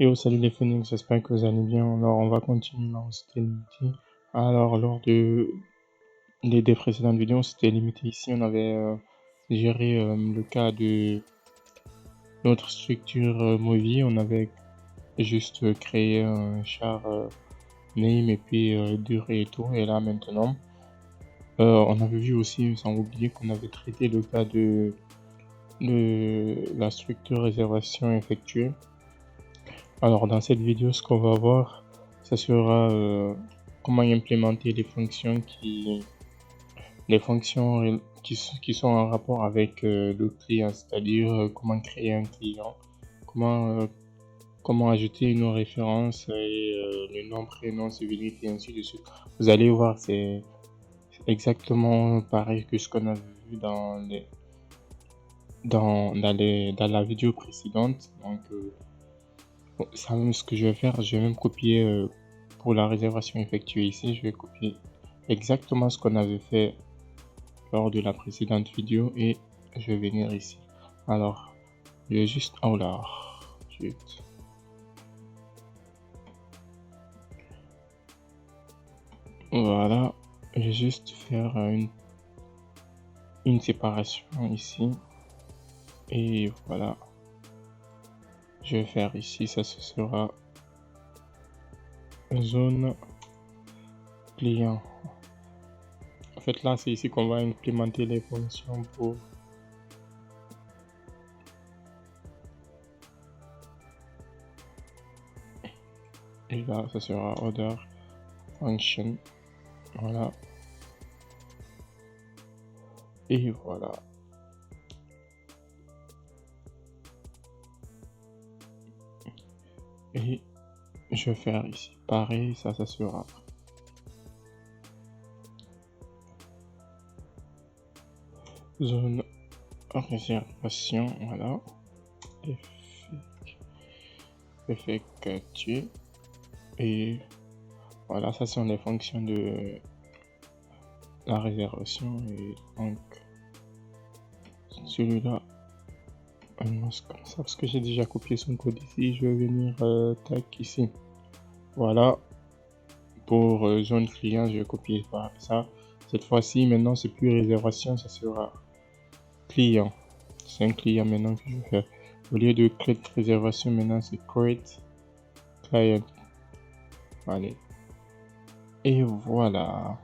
Yo, salut les Phoenix, j'espère que vous allez bien. Alors, on va continuer là où c'était limité. Alors, lors des précédentes vidéos, c'était limité ici. On avait géré le cas de notre structure movie. On avait juste créé un char name et puis durée et tout. Et là, maintenant, on avait vu aussi, sans oublier, qu'on avait traité le cas de la structure réservation effectuée. Alors, dans cette vidéo, ce qu'on va voir, ça sera comment implémenter les fonctions qui sont en rapport avec le client, c'est-à-dire comment créer un client, comment, euh, comment ajouter une référence et le nom, prénom, civilité, et ainsi de suite. Vous allez voir, c'est exactement pareil que ce qu'on a vu dans la vidéo précédente. Donc, bon, ça, ce que je vais faire, je vais même copier pour la réservation effectuée ici. Je vais copier exactement ce qu'on avait fait lors de la précédente vidéo et je vais venir ici. Alors, je vais juste... Oh là, zut. Voilà, je vais juste faire une séparation ici. Et voilà, je vais faire ici, ça ce sera zone client. En fait, là, c'est ici qu'on va implémenter les fonctions pour... Et là, ça sera order function. Voilà. Et voilà. Et je vais faire ici pareil, ça sera zone réservation, voilà, effectué. Et voilà, ça sont les fonctions de la réservation. Et donc celui-là, comme ça, parce que j'ai déjà copié son code ici, je vais venir tac ici. Voilà, pour zone client, je vais copier ça. Cette fois-ci, maintenant, c'est plus réservation, ça sera client. C'est un client maintenant que je vais faire. Au lieu de create réservation, maintenant c'est create client. Allez. Et voilà.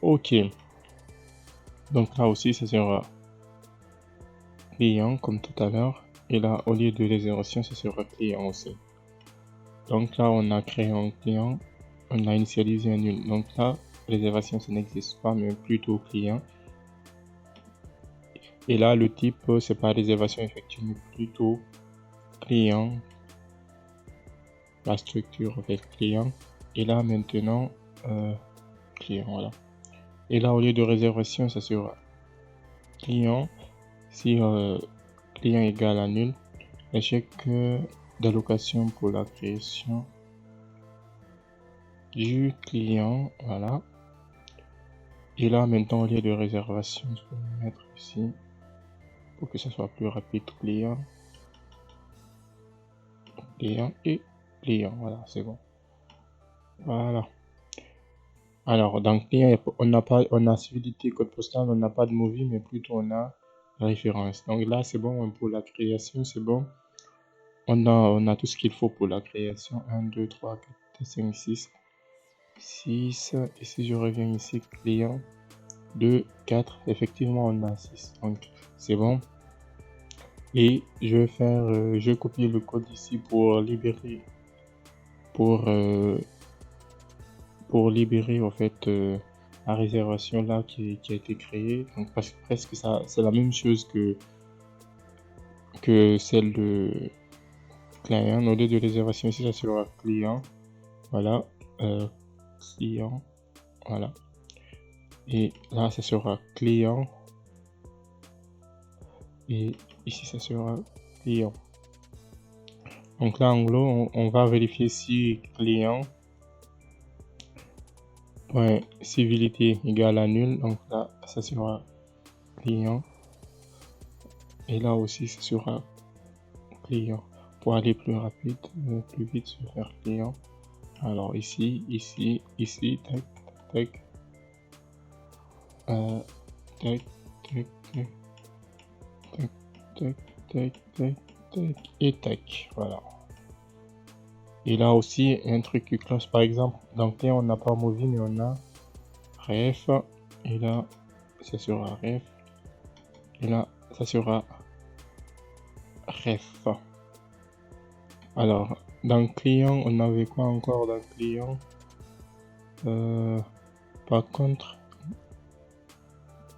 Ok. Donc là aussi, ça sera client comme tout à l'heure. Et là, au lieu de réservation, ça sera client aussi. Donc là, on a créé un client. On a initialisé un nul. Donc là, réservation, ça n'existe pas, mais plutôt client. Et là, le type, c'est pas réservation effectuée, mais plutôt client. La structure avec client. Et là, maintenant, client, voilà. Et là, au lieu de réservation, ça sera client. Si client égale à nul, échec d'allocation pour la création du client, voilà. Et là, maintenant, au lieu de réservation, je peux me mettre ici pour que ça soit plus rapide. Client et client, voilà, c'est bon. Voilà. Alors, dans client, on a civilité, code postal, on n'a pas de movie, mais plutôt on a référence. Donc là, c'est bon pour la création, c'est bon. On a tout ce qu'il faut pour la création. 1, 2, 3, 4, 5, 6. 6. Et si je reviens ici, client, 2, 4. Effectivement, on a 6. Donc, c'est bon. Et je vais faire, je vais copier le code ici pour libérer, pour libérer en fait la réservation là qui a été créée. Donc presque ça, c'est la même chose que celle de client. Au lieu de réservation ici, ça sera client. Voilà, client. Voilà. Et là, ça sera client. Et ici, ça sera client. Donc là, en gros, on va vérifier si client point civilité égale à nul. Donc là, ça sera client. Et là aussi, ça sera client. pour aller plus rapide, plus vite, je vais faire client. Alors ici, tac, tac, tac, tac, tac, tac, tac, tac, tac, tac, et tac, voilà. Et là aussi, un truc qui cloche, par exemple, dans client, on n'a pas movie, mais on a ref, et là, ça sera ref, et là, ça sera ref. Alors, dans client, on avait quoi encore dans client? Par contre,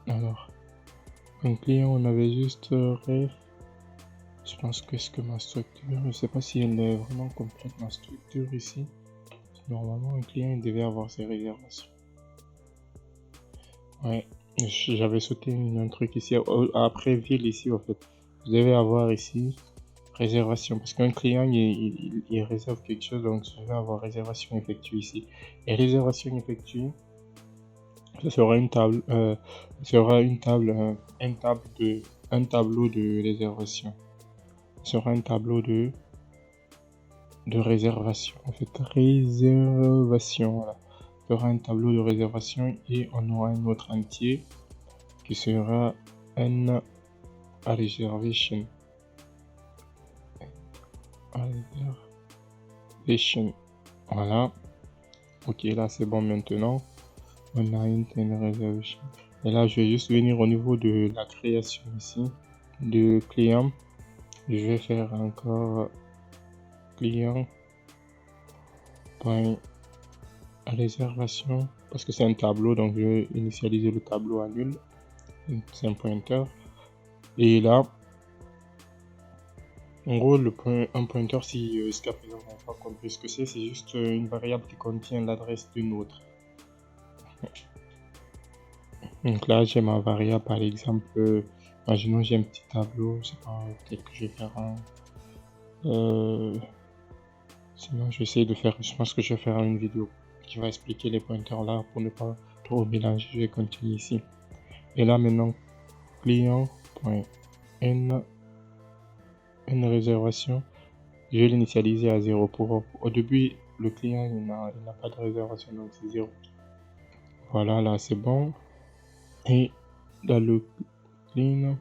alors, dans client, on avait juste ref. Je pense que ma structure, je sais pas si elle est vraiment complète, ma structure ici. Normalement, un client il devait avoir ses réservations. Ouais, j'avais sauté un truc ici, après ville ici, en fait. Vous devez avoir ici réservation, parce qu'un client il réserve quelque chose, donc je vais avoir réservation effectuée ici. Et réservation effectuée, ce sera une table, un tableau de réservation. Ce sera un tableau de réservation. En fait, réservation, voilà. Il y aura un tableau de réservation et on aura un autre entier qui sera un reservation. Voilà. Ok, là c'est bon maintenant. On a une reservation. Et là, je vais juste venir au niveau de la création ici de client. Je vais faire encore client point réservation parce que c'est un tableau, donc je vais initialiser le tableau à nul. C'est un pointeur. Et là, en gros, un pointeur, si jusqu'à présent on n'a pas compris ce que c'est juste une variable qui contient l'adresse d'une autre. Donc là, j'ai ma variable, par exemple, imaginons j'ai un petit tableau, je sais pas, peut-être que je vais faire un. Sinon, je vais essayer de faire, je pense que je vais faire une vidéo qui va expliquer les pointeurs là pour ne pas trop mélanger. Je vais continuer ici. Et là, maintenant, client.n réservation, je vais l'initialiser à 0. Au début, le client il n'a pas de réservation, donc c'est 0. Voilà, là c'est bon. Et dans le clean,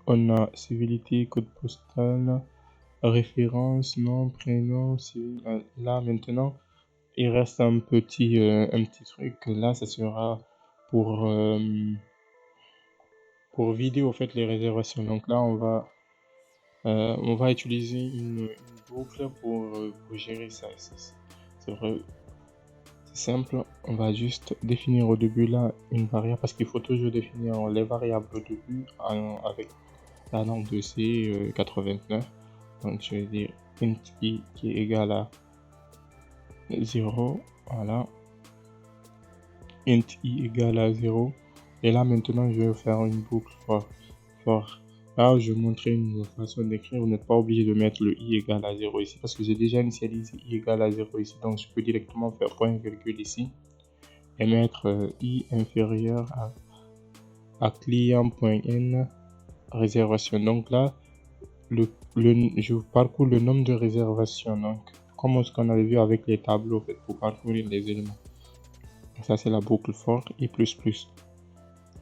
on a civilité, code postal, référence, nom, prénom. Là maintenant, il reste un petit truc. Là, ça sera pour vider au fait les réservations. Donc là, on va utiliser une boucle pour gérer ça. C'est simple. On va juste définir au début là une variable parce qu'il faut toujours définir les variables au début avec la norme de C89. Donc je vais dire int i qui est égal à 0. Voilà. Int i égale à 0. Et là maintenant je vais faire une boucle for. Là je vais montrer une façon d'écrire. Vous n'êtes pas obligé de mettre le i égale à 0 ici parce que j'ai déjà initialisé i égale à 0 ici. Donc je peux directement faire point virgule ici et mettre i inférieur à client.n réservation. Donc là je parcours le nombre de réservations. Donc comme ce qu'on avait vu avec les tableaux en fait, pour parcourir les éléments. Ça c'est la boucle for i++.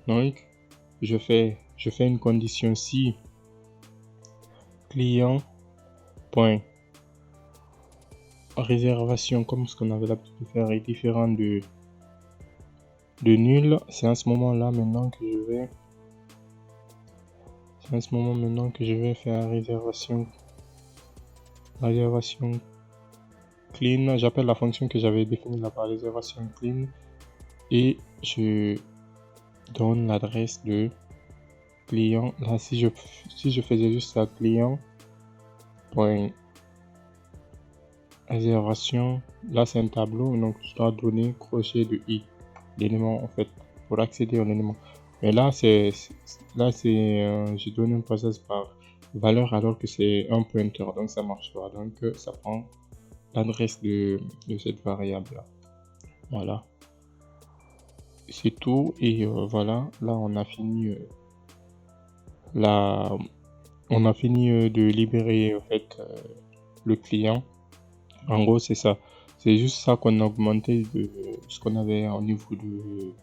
Donc je fais une condition si client point réservation comme ce qu'on avait l'habitude de faire est différent de nul. C'est à ce moment là maintenant que je vais faire réservation clean. J'appelle la fonction que j'avais définie là par réservation clean et je donne l'adresse de client. Là si je faisais juste ça client point réservation, là c'est un tableau, donc je dois donner crochet de i l'élément en fait pour accéder au l'élément. Mais là je donne un passage par valeur alors que c'est un pointeur, donc ça marche pas. Donc ça prend l'adresse de cette variable là. Voilà, c'est tout. Et voilà, là on a fini on a fini de libérer en fait le client. En gros, c'est ça. C'est juste ça qu'on a augmenté de ce qu'on avait au niveau de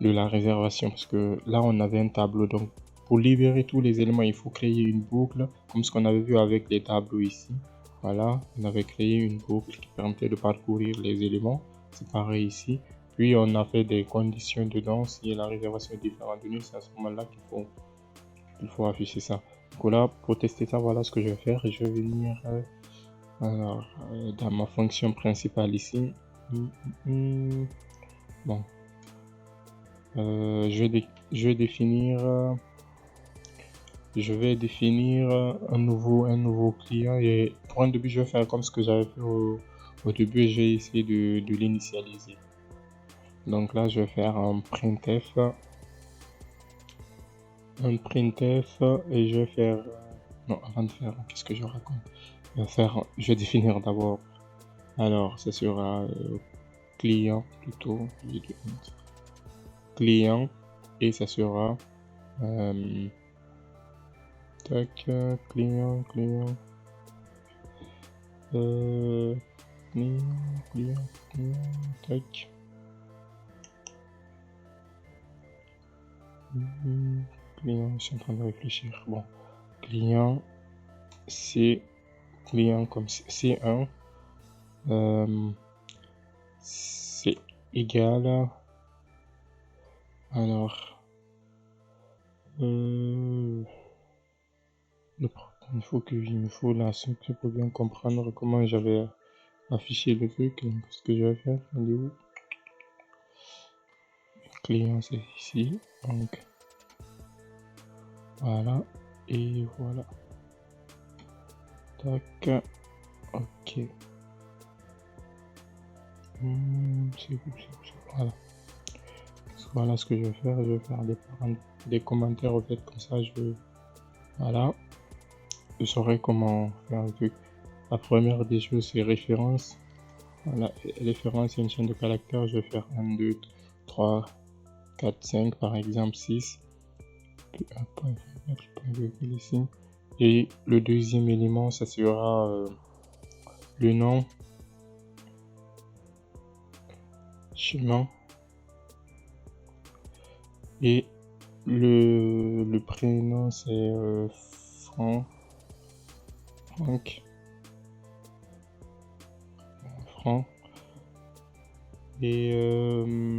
la réservation. Parce que là, on avait un tableau. Donc, pour libérer tous les éléments, il faut créer une boucle, comme ce qu'on avait vu avec les tableaux ici. Voilà, on avait créé une boucle qui permettait de parcourir les éléments. C'est pareil ici. Puis, on a fait des conditions dedans. Si la réservation est différente de nous, c'est à ce moment-là qu'il faut afficher ça. Donc là, pour tester ça, voilà ce que je vais faire. Je vais venir alors, dans ma fonction principale ici. Bon, je vais définir un nouveau client, et pour un début je vais faire comme ce que j'avais fait au début. Je vais essayer de l'initialiser. Donc là je vais faire un printf et je vais faire non, avant de faire, qu'est-ce que je raconte, je vais définir d'abord. Alors ça sera client, plutôt client, et ça sera tac, client, tac. Client, je suis en train de réfléchir. Bon, client, c'est client comme C1, c'est égal. Alors, il me faut la structure pour bien comprendre comment j'avais affiché le truc. Donc, ce que je vais faire, elle est où? Client, c'est ici. Donc, voilà. Et voilà. Tac. Ok. C'est où, voilà. Voilà ce que je vais faire. Je vais faire des commentaires, en fait, comme ça, voilà. Je saurai comment faire un truc. La première des choses, c'est référence. Voilà, référence, c'est une chaîne de caractères. Je vais faire 1, 2, 3, 4, 5, par exemple 6. Puis un point virgule ici. Et le deuxième élément, ça sera le nom, chemin, et le prénom, c'est Franck. Et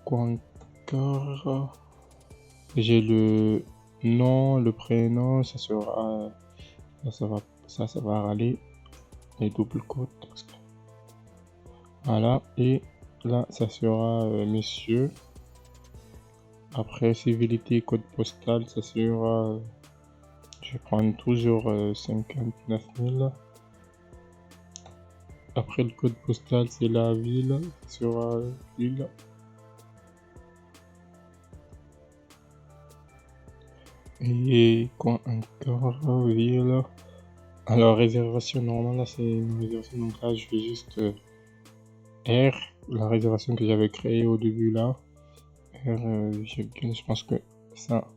quoi encore? J'ai le nom, le prénom, ça sera ça va aller, les double quotes. Voilà, et là ça sera monsieur. Après civilité, code postal, ça sera je vais prendre toujours 59 000. Après le code postal, c'est la ville, ça sera ville. Et quoi encore? Ville. Alors réservation normale, là c'est une réservation, donc là je vais juste R, la réservation que j'avais créée au début là. R, je pense que ça.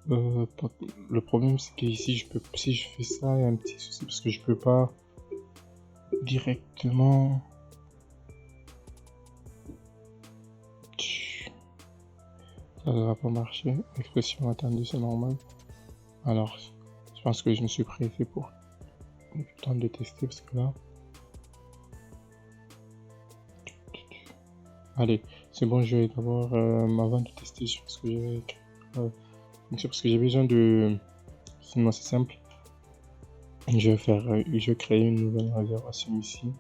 Le problème c'est qu'ici si je fais ça, il y a un petit souci parce que je peux pas directement. Ça ne va pas marcher. Expression attendue, c'est normal. Alors, je pense que je me suis pressé pour le temps de tester parce que là. Allez, c'est bon, je vais d'abord, avant de tester sur ce que j'avais écrit. C'est parce que j'ai besoin de. Sinon, c'est simple. Je vais créer une nouvelle réservation ici.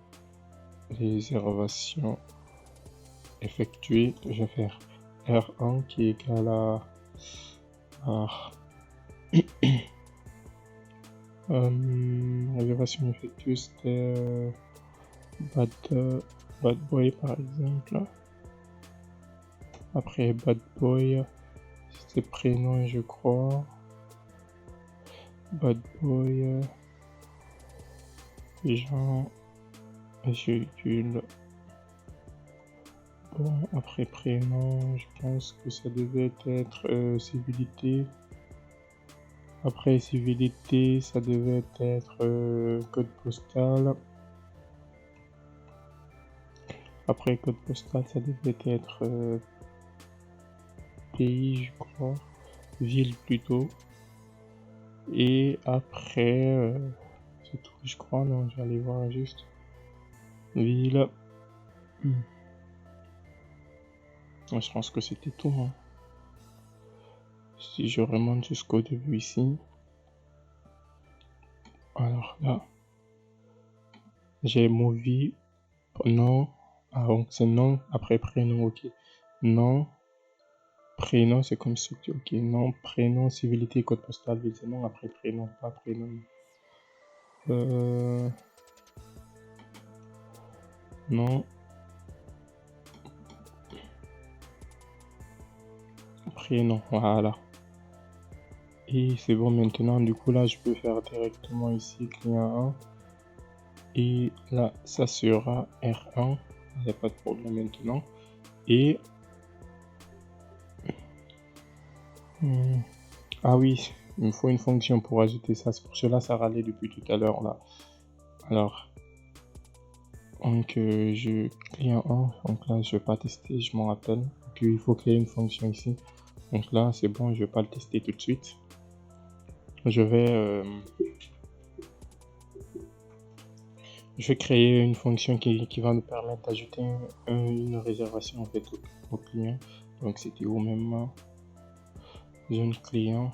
Réservation effectuée. Je vais faire R1 qui est égal à réservation effectuée, c'était bad boy par exemple. Après bad boy, c'était prénom je crois. Bad boy, Jean, virgule, Bon, après prénom, je pense que ça devait être civilité. Après civilité, ça devait être code postal. Après code postal, ça devait être pays, je crois. Ville plutôt. Et après, c'est tout, je crois. Non, je vais aller voir juste. Ville. Je pense que c'était tout. Hein. Si je remonte jusqu'au début ici. Alors là, j'ai movie, nom. Ah, donc c'est nom après prénom, ok. Nom, prénom, c'est comme structure, ok. Nom, prénom, civilité, code postal, ville, c'est nom après prénom, pas prénom. Nom, prénom, voilà. Et c'est bon maintenant, du coup là je peux faire directement ici client 1. Et là ça sera R1, il n'y a pas de problème maintenant. Et ah oui, il me faut une fonction pour ajouter ça, c'est pour cela ça râlait depuis tout à l'heure là. Alors, donc je client 1, donc là je vais pas tester, je m'en rappelle. Donc il faut créer une fonction ici. Donc là c'est bon, je vais pas le tester tout de suite. Je vais créer une fonction qui va nous permettre d'ajouter une réservation en fait au client. Donc c'était où même jeune client.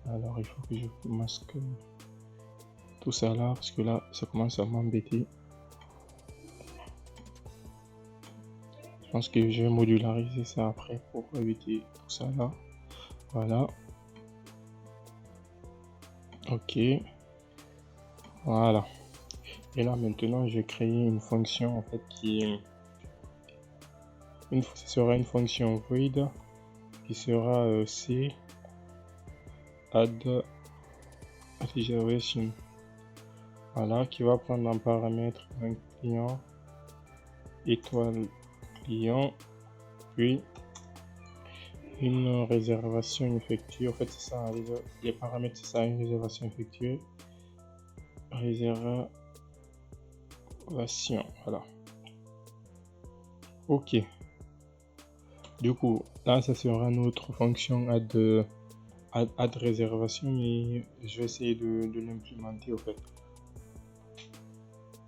Alors il faut que je masque tout ça là parce que là ça commence à m'embêter. Je pense que je vais modulariser ça après pour éviter tout ça là. Voilà. Ok. Voilà. Et là maintenant je vais créer une fonction en fait ce sera une fonction void qui sera c add reservation. Voilà, qui va prendre en paramètre un client étoile client, puis une réservation effectuée. En fait c'est ça, les paramètres c'est ça, une réservation effectuée, réservation, voilà. Ok, du coup là ça sera notre fonction add réservation, et je vais essayer de l'implémenter en fait.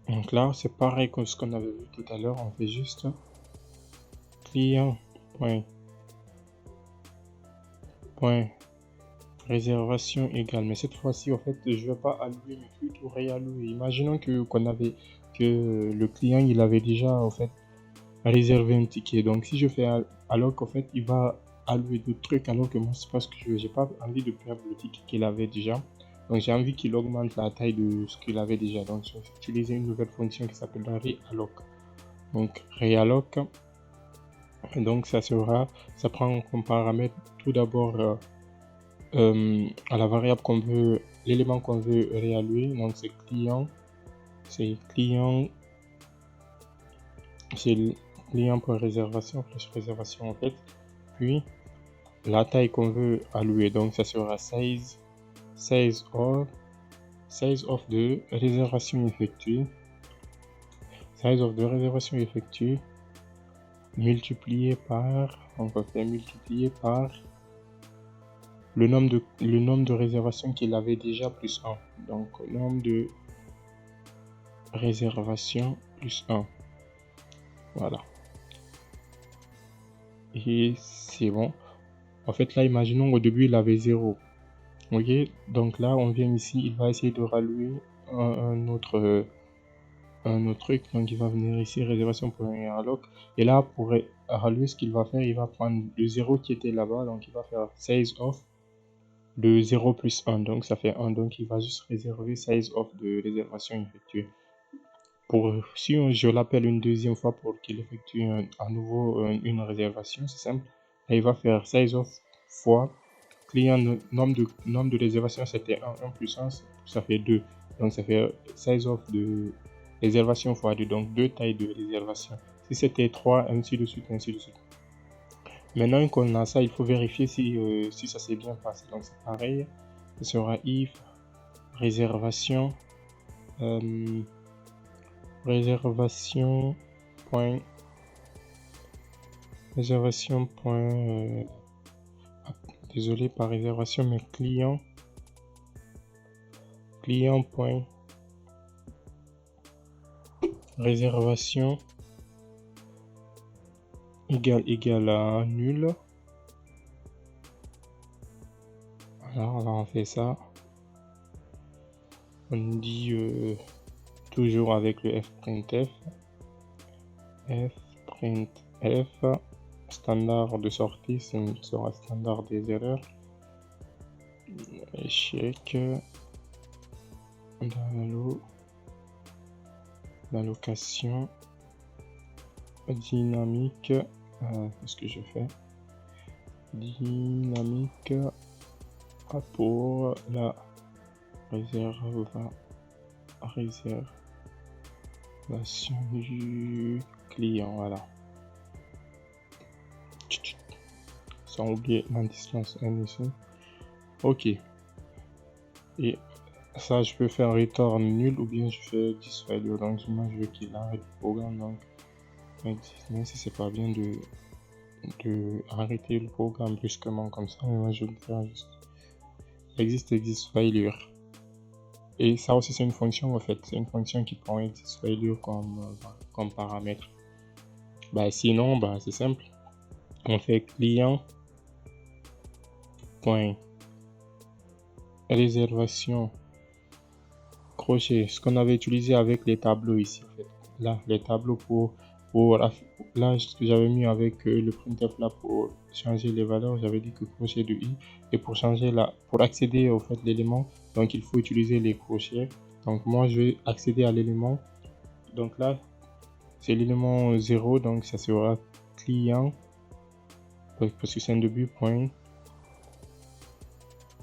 Donc là c'est pareil que ce qu'on avait vu tout à l'heure, on fait juste client point réservation égale, mais cette fois-ci en fait je vais pas allouer mais plutôt réallouer. Imaginons que le client il avait déjà en fait réservé un ticket, donc si je fais alors qu'en fait il va allouer d'autres trucs, alors que moi c'est parce que j'ai pas envie de perdre le ticket qu'il avait déjà, donc j'ai envie qu'il augmente la taille de ce qu'il avait déjà. Donc je vais utiliser une nouvelle fonction qui s'appelle realloc. Donc realloc, donc ça prend comme paramètre tout d'abord à la variable qu'on veut, l'élément qu'on veut réallouer. Donc c'est client pour réservation plus réservation en fait, puis la taille qu'on veut allouer, donc ça sera size of de réservation effectuée, multiplié par, on va faire multiplier par le nombre de réservations qu'il avait déjà plus 1. Donc nombre de réservations plus 1. Voilà. Et c'est bon. En fait là, imaginons au début il avait 0. Ok, donc là on vient ici, il va essayer de rallouer un autre truc. Donc il va venir ici réservation pour un alloc, et là pour rallouer ce qu'il va faire, il va prendre le 0 qui était là-bas, donc il va faire size of de 0 plus 1, donc ça fait 1, donc il va juste réserver size of de réservation effectuée. Si je l'appelle une deuxième fois pour qu'il effectue à nouveau une réservation, c'est simple. Et il va faire size of fois client nombre de réservations, c'était 1 plus 1, ça fait 2. Donc ça fait size of de réservation fois 2, donc 2 tailles de réservation. Si c'était 3, ainsi de suite, ainsi de suite. Maintenant qu'on a ça, il faut vérifier si ça s'est bien passé. Donc c'est pareil, ce sera if réservation réservation point désolé, pas réservation mais client point réservation égale à nul. Alors on fait ça, on dit toujours avec le fprintf standard de sortie, ce sera standard des erreurs, échec d'allocation dynamique. Qu'est-ce que je fais? Dynamique pour la réservation du client. Voilà. Sans oublier la distance n ici. Ok. Et ça, je peux faire return nul ou bien je fais this failure. Donc moi je veux qu'il arrête le programme. Donc même si c'est pas bien de arrêter le programme brusquement comme ça, mais moi je vais le faire juste exist failure. Et ça aussi c'est une fonction en fait, c'est une fonction qui prend exist failure comme paramètre. Sinon c'est simple, on fait client point réservation crochet, ce qu'on avait utilisé avec les tableaux ici en fait. Là les tableaux pour là ce que j'avais mis avec le printf là pour changer les valeurs, j'avais dit que crochet de i, et pour changer pour accéder au fait l'élément, donc il faut utiliser les crochets. Donc moi je vais accéder à l'élément, donc là c'est l'élément 0, donc ça sera client parce que c'est un début point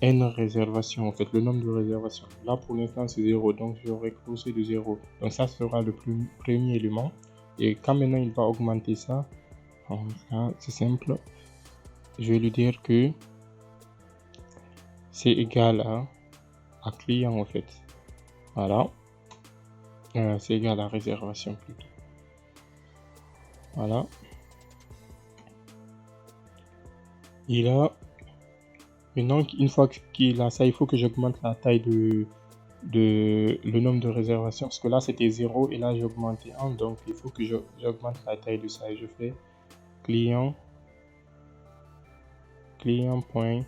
n réservation, en fait le nombre de réservations. Là pour l'instant c'est 0, donc j'aurai crochet de 0, donc ça sera le premier élément. Et quand maintenant il va augmenter ça, c'est simple, je vais lui dire que c'est égal à client en fait. Voilà, c'est égal à réservation plutôt. Voilà. Et là, maintenant une fois qu'il a ça, il faut que j'augmente la taille de le nombre de réservations, parce que là c'était 0 et là j'ai augmenté 1, donc il faut que j'augmente la taille de ça, et je fais client point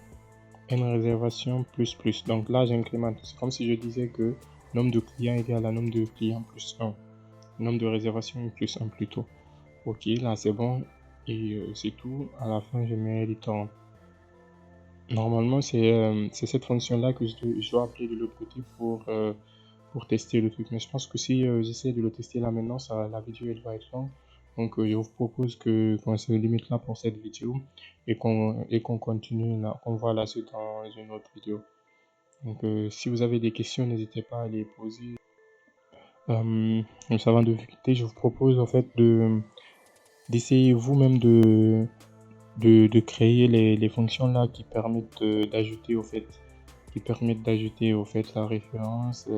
n réservation plus plus. Donc là j'incrémente, c'est comme si je disais que nombre de clients égale à nombre de clients plus 1, nombre de réservations plus 1 plutôt. Ok, là c'est bon, et c'est tout. À la fin je mets return. Normalement c'est cette fonction là que je dois appeler de l'autre côté pour tester le truc, mais je pense que si j'essaie de le tester là maintenant, la vidéo elle va être longue. Donc je vous propose qu'on se limite là pour cette vidéo, et qu'on continue là, qu'on voit la suite dans une autre vidéo. Donc si vous avez des questions, n'hésitez pas à les poser. Donc avant de quitter, je vous propose en fait d'essayer vous-même de créer les fonctions là qui permettent d'ajouter au fait la référence,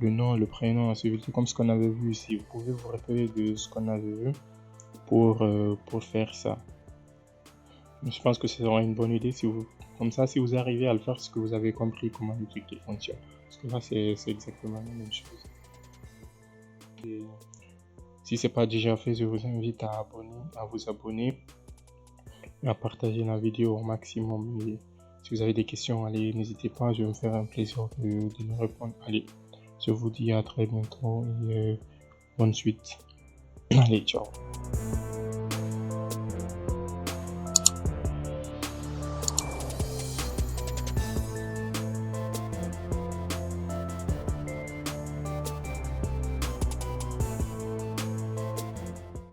le nom, le prénom, comme ce qu'on avait vu ici. Vous pouvez vous référer de ce qu'on avait vu pour faire ça. Je pense que ce sera une bonne idée comme ça, si vous arrivez à le faire, c'est que vous avez compris comment le truc fonctionne. Parce que là, c'est exactement la même chose. Et si c'est pas déjà fait, je vous invite à vous abonner, et à partager la vidéo au maximum. Et si vous avez des questions, allez, n'hésitez pas, je vais me faire un plaisir de les répondre. Allez, je vous dis à très bientôt et bonne suite. Allez, ciao.